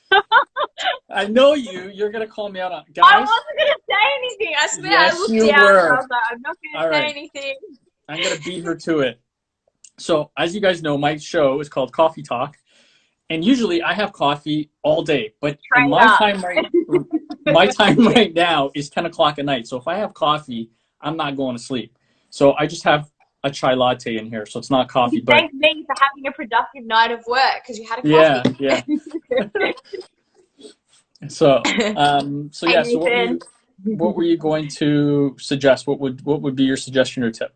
I know you're going to call me out on it. Guys, I wasn't going to say anything. I swear, yes, I looked you down were. and I was like, I'm not going to say anything. I'm going to beat her to it. So, as you guys know, my show is called Coffee Talk. And usually I have coffee all day. But my time right now is 10 o'clock at night. So if I have coffee, I'm not going to sleep. So I just have a chai latte in here. So it's not coffee. Thank me for having a productive night of work because you had a coffee. Yeah. So what were you going to suggest? What would be your suggestion or tip?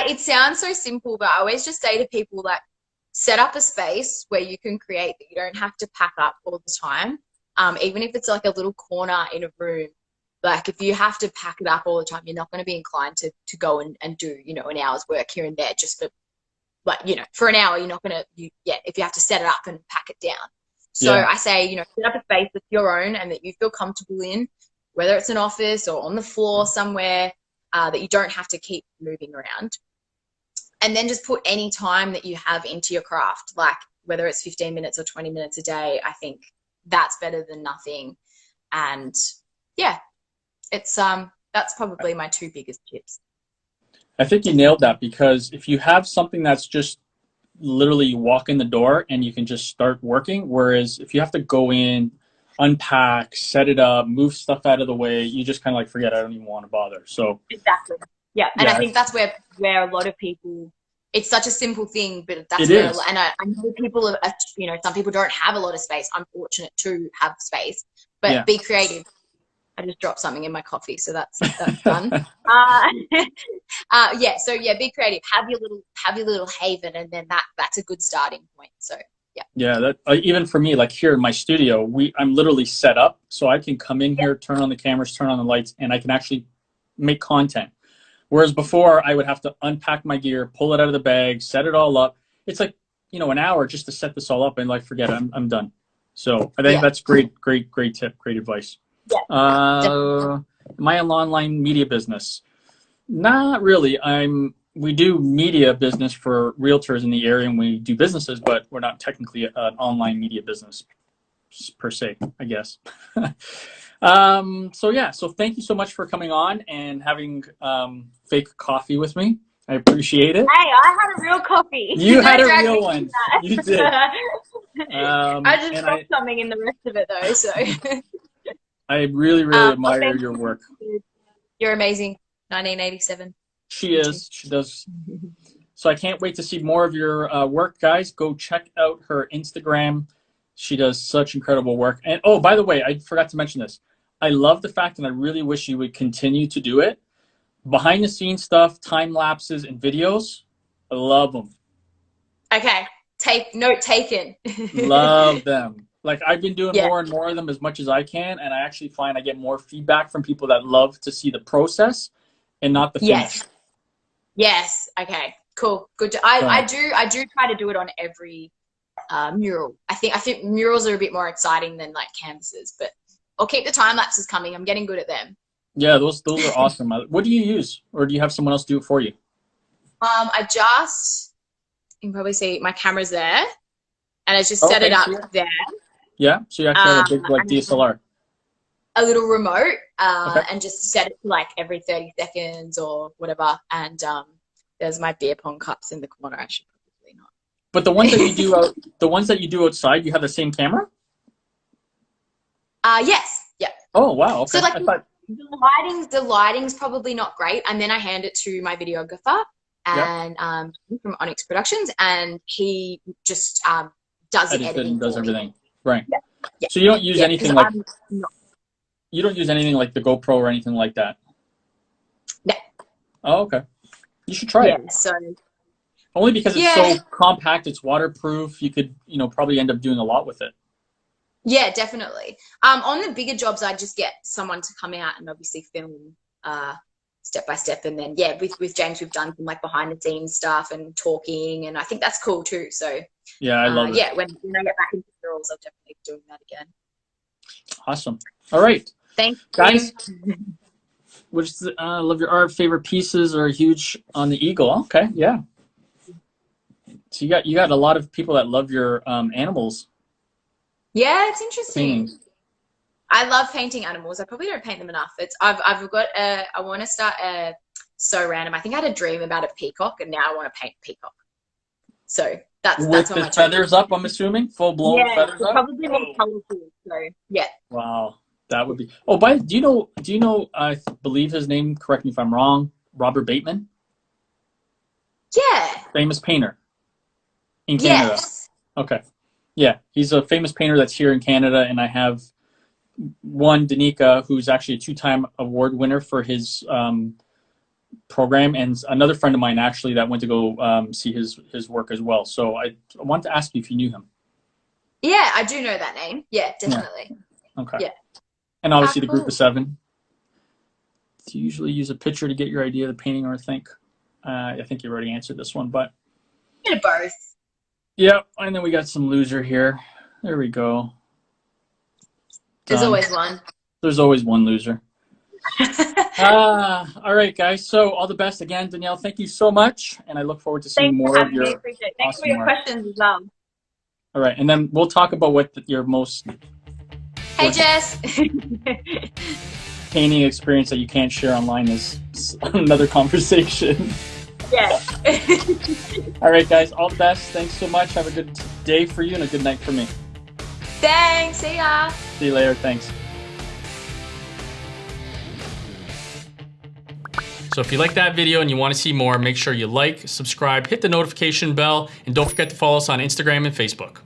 It sounds so simple, but I always just say to people that set up a space where you can create that you don't have to pack up all the time. Even if it's like a little corner in a room, like if you have to pack it up all the time, you're not going to be inclined to go and do, an hour's work here and there just for, for an hour, you're not going to, if you have to set it up and pack it down. So I say, set up a space that's your own and that you feel comfortable in, whether it's an office or on the floor somewhere, that you don't have to keep moving around. And then just put any time that you have into your craft, like whether it's 15 minutes or 20 minutes a day. I think that's better than nothing. And it's that's probably my 2 biggest tips. I think you nailed that, because if you have something that's just literally you walk in the door and you can just start working, whereas if you have to go in, unpack, set it up, move stuff out of the way, you just kind of like forget, I don't even want to bother. So exactly. Yeah. And I think that's where a lot of people, it's such a simple thing, but that's It where, is. and I know people are, some people don't have a lot of space. I'm fortunate to have space, but Yeah. be creative. I just dropped something in my coffee, so that's done. Yeah. So yeah, be creative. Have your little haven, and then that's a good starting point. So yeah. Yeah, that even for me, like here in my studio, I'm literally set up so I can come in here, turn on the cameras, turn on the lights, and I can actually make content. Whereas before, I would have to unpack my gear, pull it out of the bag, set it all up. It's like, an hour just to set this all up, and like forget it, I'm done. So I think that's great tip, great advice. Yeah. My online media business. Not really. We do media business for realtors in the area, and we do businesses, but we're not technically an online media business per se, I guess. So thank you so much for coming on and having fake coffee with me. I appreciate it. Hey, I had a real coffee. You had a real one. You did. I just dropped something in the rest of it though, so. I really, really admire your work. You're amazing. 1987. She is. She does. So I can't wait to see more of your work, guys. Go check out her Instagram. She does such incredible work. And oh, by the way, I forgot to mention this. I love the fact, and I really wish you would continue to do it. Behind the scenes stuff, time lapses, and videos. I love them. Okay. Note taken. Love them. Like I've been doing more and more of them as much as I can, and I actually find I get more feedback from people that love to see the process and not the finish. Yes. Okay. Cool. Good. I do try to do it on every mural. I think murals are a bit more exciting than like canvases, but I'll keep the time lapses coming. I'm getting good at them. Yeah, those are awesome. What do you use, or do you have someone else do it for you? You can probably see my camera's there, and I just set it up there. Yeah, so you actually have a big like DSLR. A little remote, and just set it to like every 30 seconds or whatever. And there's my beer pong cups in the corner. I should probably not. But the ones that you do outside, you have the same camera? Yes. Yeah. Oh wow. Okay. So like the lighting's probably not great, and then I hand it to my videographer and from Onyx Productions, and he just does the editing. Does everything. Right. Yeah. Yeah. So you don't use anything like you don't use anything like the GoPro or anything like that? No. Oh, okay. You should try it. So only because it's so compact, it's waterproof. You could, probably end up doing a lot with it. Yeah, definitely. On the bigger jobs, I just get someone to come out and obviously film step by step, and then with James, we've done some like behind the scenes stuff and talking, and I think that's cool too. So yeah, I love it. Yeah, when I get back into Murals, I'll definitely be doing that again. Awesome. All right. Thanks, guys. Love your art. Favorite pieces are huge on the Eagle. Okay, yeah. So you got a lot of people that love your animals. Yeah, it's interesting. Paintings. I love painting animals. I probably don't paint them enough. I've got I want to start so random. I think I had a dream about a peacock, and now I want to paint a peacock. So that's with the feathers up. I'm assuming full blown feathers up. Probably more colorful. So yeah. Wow, that would be. Oh, do you know? I believe his name. Correct me if I'm wrong. Robert Bateman. Yeah. Famous painter in Canada. Yes. Okay. Yeah, he's a famous painter that's here in Canada, and I have one, Danica, who's actually a 2-time award winner for his program, and another friend of mine actually that went to go see his work as well. So I wanted to ask you if you knew him. Yeah, I do know that name. Yeah, definitely. Yeah. Okay. Yeah. And obviously the group of 7. Do you usually use a picture to get your idea of the painting, or I think you already answered this one, but. A bit of both. Yep, and then we got some loser here. There we go. There's always one. There's always one loser. All right, guys. So all the best again, Danielle. Thank you so much, and I look forward to seeing more of your. Thanks for your questions as well. All right, and then we'll talk about what your most. Hey, Jess. Painting experience that you can't share online is another conversation. Yeah. All right, guys. All the best. Thanks so much. Have a good day for you and a good night for me. Thanks. See ya. See you later. Thanks. So if you like that video and you want to see more, make sure you like, subscribe, hit the notification bell, and don't forget to follow us on Instagram and Facebook.